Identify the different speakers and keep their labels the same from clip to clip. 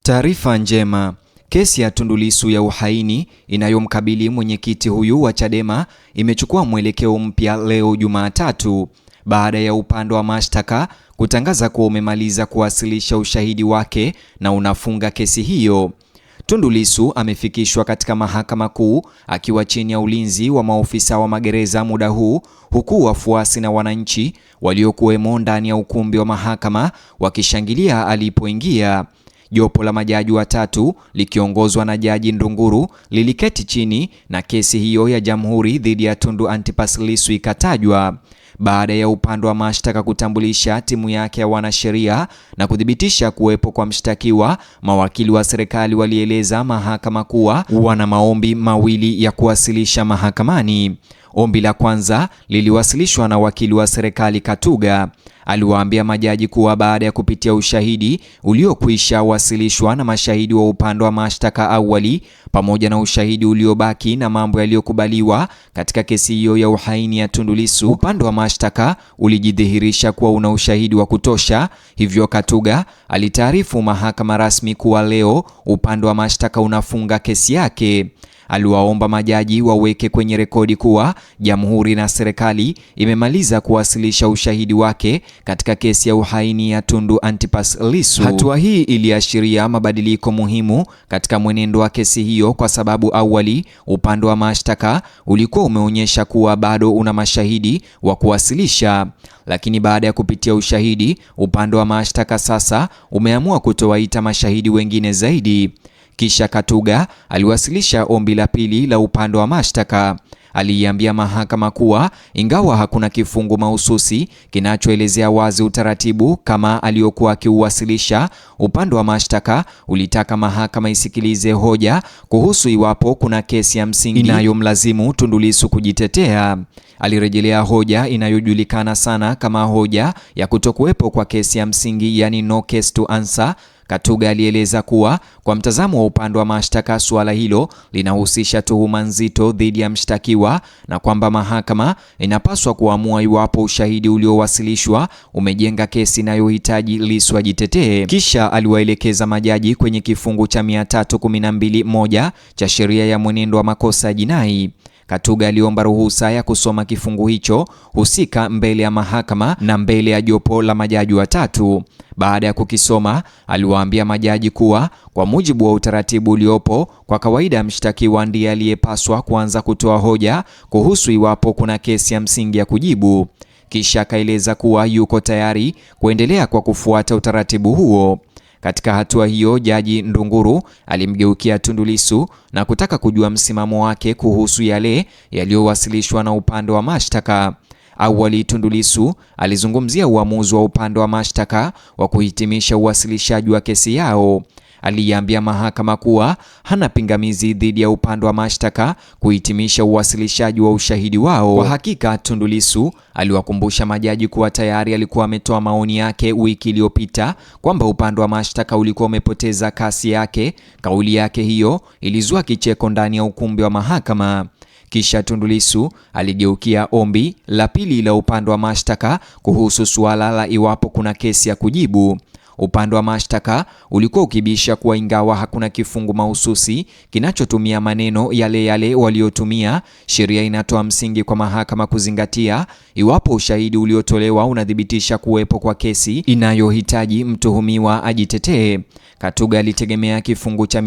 Speaker 1: Taarifa njema. Kesi ya Tundu Lissu ya uhaini inayomkabili mwenyekiti huyu wa Chadema imechukua mwelekeo mpya leo Jumatatu baada ya upande wa mashtaka kutangaza kuwa umemaliza kuwasilisha ushahidi wake na unafunga kesi hiyo. Tundu Lissu amefikishwa katika Mahakama Kuu akiwa chini ya ulinzi wa maofisa wa magereza muda huu, huku wafuasi na wananchi waliokuwemo ndani ya ukumbi wa mahakama wakishangilia alipoingia. Jopo la majaji watatu likiongozwa na Jaji Ndunguru liliketi chini na kesi hiyo ya Jamhuri dhidi ya Tundu Antipas Lissu ikatajwa. Baada ya upande wa mashtaka kutambulisha timu yake ya wanasheria na kuthibitisha kuwepo kwa mshtakiwa, mawakili wa serikali walieleza mahakama kuwa wana maombi mawili ya kuwasilisha mahakamani. Ombi la kwanza liliwasilishwa na wakili wa serikali Katuga. Aliwaambia majaji kuwa baada ya kupitia ushahidi uliokwisha wasilishwa na mashahidi wa upande wa mashtaka awali pamoja na ushahidi uliobaki na mambo yaliyokubaliwa katika kesi hiyo ya uhaini ya Tundu Lissu, upande wa mashtaka ulijidhihirisha kuwa una ushahidi wa kutosha. Hivyo Katuga alitaarifu mahakama rasmi kuwa leo upande wa mashtaka unafunga kesi yake. Aliwaomba majaji waweke kwenye rekodi kuwa Jamhuri na serikali imemaliza kuwasilisha ushahidi wake katika kesi ya uhaini ya Tundu Antipas Lissu. Hatua hii iliashiria mabadiliko muhimu katika mwenendo wa kesi hiyo, kwa sababu awali upande wa mashtaka ulikuwa umeonyesha kuwa bado una mashahidi wa kuwasilisha, lakini baada ya kupitia ushahidi upande wa mashtaka sasa umeamua kutowaita mashahidi wengine zaidi. Kisha Katuga aliwasilisha ombi la pili la upande wa mashtaka. Aliiambia mahakama kuwa ingawa hakuna kifungu mahususi kinachoelezea wazi utaratibu kama aliyokuwa akiuwasilisha, upande wa mashtaka ulitaka mahakama isikilize hoja kuhusu iwapo kuna kesi ya msingi inayomlazimu Tundu Lissu kujitetea. Alirejelea hoja inayojulikana sana kama hoja ya kutokuwepo kwa kesi ya msingi, yani no case to answer. Katuga alieleza kuwa kwa mtazamo wa upande wa mashtaka suala hilo linahusisha tuhuma nzito dhidi ya mshtakiwa na kwamba mahakama inapaswa kuamua iwapo ushahidi uliowasilishwa umejenga kesi inayohitaji Lissu ajitetee. Kisha aliwaelekeza majaji kwenye kifungu cha 312(1) cha sheria ya mwenendo wa makosa ya jinai. Katuga aliomba ruhusa ya kusoma kifungu hicho husika mbele ya mahakama na mbele ya jopo la majaji watatu. Baada ya kukisoma, aliwaambia majaji kuwa kwa mujibu wa utaratibu uliopo, kwa kawaida mshtakiwa ndiye aliyepaswa kuanza kutoa hoja kuhusu iwapo kuna kesi ya msingi ya kujibu. Kisha akaeleza kuwa yuko tayari kuendelea kwa kufuata utaratibu huo. Katika hatua hiyo, Jaji Ndunguru alimgeukia Tundu Lissu na kutaka kujua msimamo wake kuhusu yale yaliyowasilishwa na upande wa mashtaka. Awali Tundu Lissu alizungumzia uamuzi wa upande wa mashtaka wa kuhitimisha uwasilishaji wa kesi yao. Aliambia mahakama kuwa hana pingamizi dhidi ya upande wa mashtaka kuhitimisha uwasilishaji wa ushahidi wao. Kwa hakika, Tundu Lissu aliwakumbusha majaji kuwa tayari alikuwa ametoa maoni yake wiki iliyopita kwamba upande wa mashtaka ulikuwa umepoteza kasi yake. Kauli yake hiyo ilizua kicheko ndani ya ukumbi wa mahakama. Kisha Tundu Lissu aligeukia ombi la pili la upande wa mashtaka kuhusu suala la iwapo kuna kesi ya kujibu. Upande wa mashtaka ulikuwa ukibisha kuwa ingawa hakuna kifungu mahususi kinachotumia maneno yale yale waliotumia, sheria inatoa msingi kwa mahakama kuzingatia iwapo ushahidi uliotolewa unathibitisha kuwepo kwa kesi inayohitaji mtuhumiwa ajitetee. Katuga alitegemea kifungu cha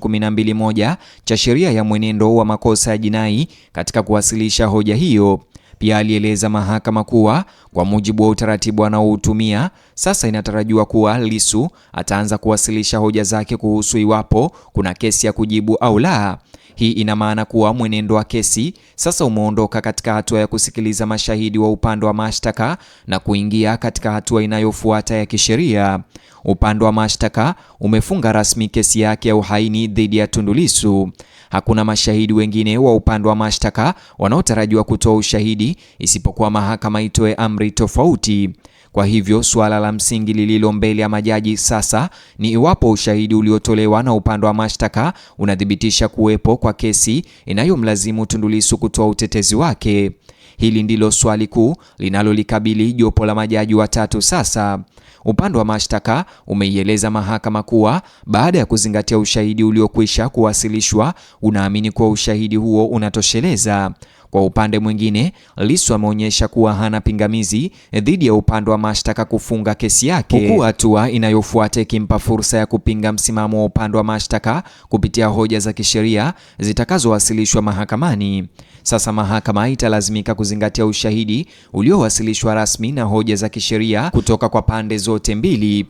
Speaker 1: 312(1) cha sheria ya mwenendo wa makosa ya jinai katika kuwasilisha hoja hiyo. Pia alieleza mahakama kuwa kwa mujibu wa utaratibu anaoutumia sasa, inatarajiwa kuwa Lissu ataanza kuwasilisha hoja zake kuhusu iwapo kuna kesi ya kujibu au la. Hii ina maana kuwa mwenendo wa kesi sasa umeondoka katika hatua ya kusikiliza mashahidi wa upande wa mashtaka na kuingia katika hatua inayofuata ya kisheria. Upande wa mashtaka umefunga rasmi kesi yake ya uhaini dhidi ya Tundu Lissu. Hakuna mashahidi wengine wa upande wa mashtaka wanaotarajiwa kutoa ushahidi isipokuwa mahakama itoe amri tofauti. Kwa hivyo suala la msingi lililo mbele ya majaji sasa ni iwapo ushahidi uliotolewa na upande wa mashtaka unathibitisha kuwepo kwa kesi inayomlazimu Tundu Lissu kutoa utetezi wake. Hili ndilo swali kuu linalolikabili jopo la majaji watatu sasa. Upande wa mashtaka umeieleza mahakama kuwa baada ya kuzingatia ushahidi uliokwisha kuwasilishwa, unaamini kuwa ushahidi huo unatosheleza. Kwa upande mwingine, Lissu ameonyesha kuwa hana pingamizi dhidi ya upande wa mashtaka kufunga kesi yake, huku hatua inayofuata ikimpa fursa ya kupinga msimamo wa upande wa mashtaka kupitia hoja za kisheria zitakazowasilishwa mahakamani. Sasa mahakama italazimika kuzingatia ushahidi uliowasilishwa rasmi na hoja za kisheria kutoka kwa pande zote mbili.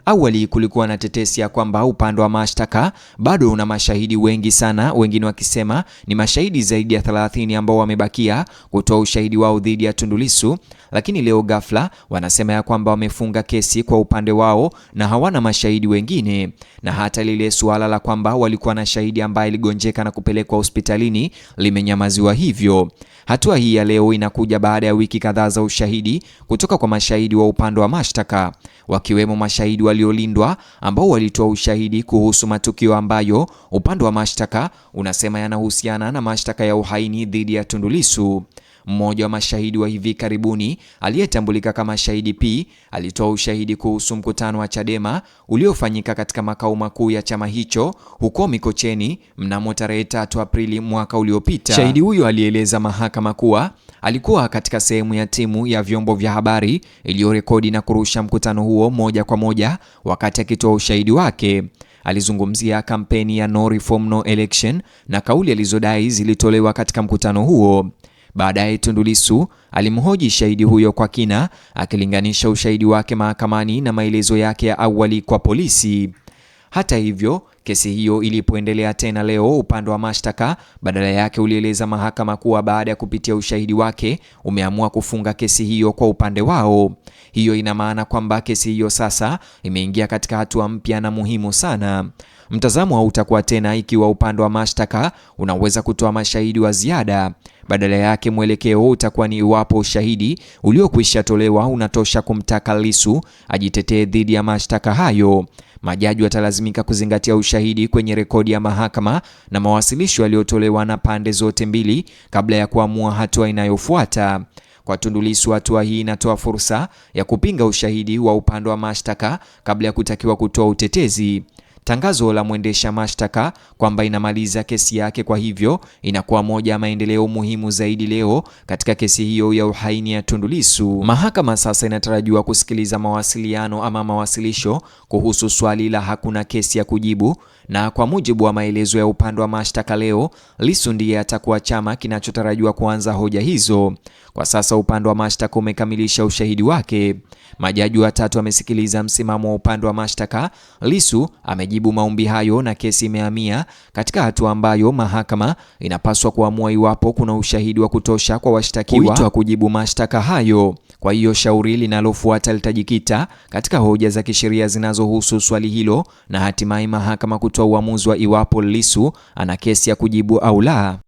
Speaker 1: Awali kulikuwa na tetesi ya kwamba upande wa mashtaka bado una mashahidi wengi sana, wengine wakisema ni mashahidi zaidi ya 30 ambao wamebakia kutoa ushahidi wao dhidi ya Tundu Lissu, lakini leo ghafla wanasema ya kwamba wamefunga kesi kwa upande wao na hawana mashahidi wengine, na hata lile suala la kwamba walikuwa na shahidi ambaye aligonjeka na kupelekwa hospitalini limenyamaziwa hivyo. Hatua hii ya leo inakuja baada ya wiki kadhaa za ushahidi kutoka kwa mashahidi wa upande wa mashtaka, wakiwemo mashahidi waliolindwa ambao walitoa ushahidi kuhusu matukio ambayo upande wa mashtaka unasema yanahusiana na mashtaka ya uhaini dhidi ya Tundu Lissu. Mmoja wa mashahidi wa hivi karibuni aliyetambulika kama Shahidi P alitoa ushahidi kuhusu mkutano wa Chadema uliofanyika katika makao makuu ya chama hicho huko Mikocheni mnamo tarehe 3 Aprili mwaka uliopita. Shahidi huyo alieleza mahakama kuwa alikuwa katika sehemu ya timu ya vyombo vya habari iliyorekodi na kurusha mkutano huo moja kwa moja. Wakati akitoa ushahidi wake, alizungumzia kampeni ya No Reform No Election na kauli alizodai zilitolewa katika mkutano huo. Baadaye Tundu Lissu alimhoji shahidi huyo kwa kina, akilinganisha ushahidi wake mahakamani na maelezo yake ya awali kwa polisi. Hata hivyo, kesi hiyo ilipoendelea tena leo, upande wa mashtaka badala yake ulieleza mahakama kuwa baada ya kupitia ushahidi wake umeamua kufunga kesi hiyo kwa upande wao. Hiyo ina maana kwamba kesi hiyo sasa imeingia katika hatua mpya na muhimu sana. Mtazamo hautakuwa tena ikiwa upande wa mashtaka unaweza kutoa mashahidi wa ziada. Badala yake mwelekeo utakuwa ni iwapo ushahidi uliokwisha tolewa unatosha kumtaka Lissu ajitetee dhidi ya mashtaka hayo. Majaji watalazimika kuzingatia ushahidi kwenye rekodi ya mahakama na mawasilisho yaliyotolewa na pande zote mbili kabla ya kuamua hatua inayofuata. Kwa Tundu Lissu, hatua hii inatoa fursa ya kupinga ushahidi wa upande wa mashtaka kabla ya kutakiwa kutoa utetezi. Tangazo la mwendesha mashtaka kwamba inamaliza kesi yake, kwa hivyo inakuwa moja ya maendeleo muhimu zaidi leo katika kesi hiyo ya uhaini ya Tundu Lissu. Mahakama sasa inatarajiwa kusikiliza mawasiliano ama mawasilisho kuhusu swali la hakuna kesi ya kujibu, na kwa mujibu wa maelezo ya upande wa mashtaka leo, Lissu ndiye atakuwa chama kinachotarajiwa kuanza hoja hizo. Kwa sasa upande wa mashtaka umekamilisha ushahidi wake. Majaji watatu wamesikiliza msimamo wa upande wa mashtaka. Lissu amejibu maombi hayo na kesi imehamia katika hatua ambayo mahakama inapaswa kuamua iwapo kuna ushahidi wa kutosha kwa washtakiwa kuitwa kujibu mashtaka hayo. Kwa hiyo shauri linalofuata litajikita katika hoja za kisheria zinazohusu swali hilo na hatimaye mahakama kutoa uamuzi wa iwapo Lissu ana kesi ya kujibu au la.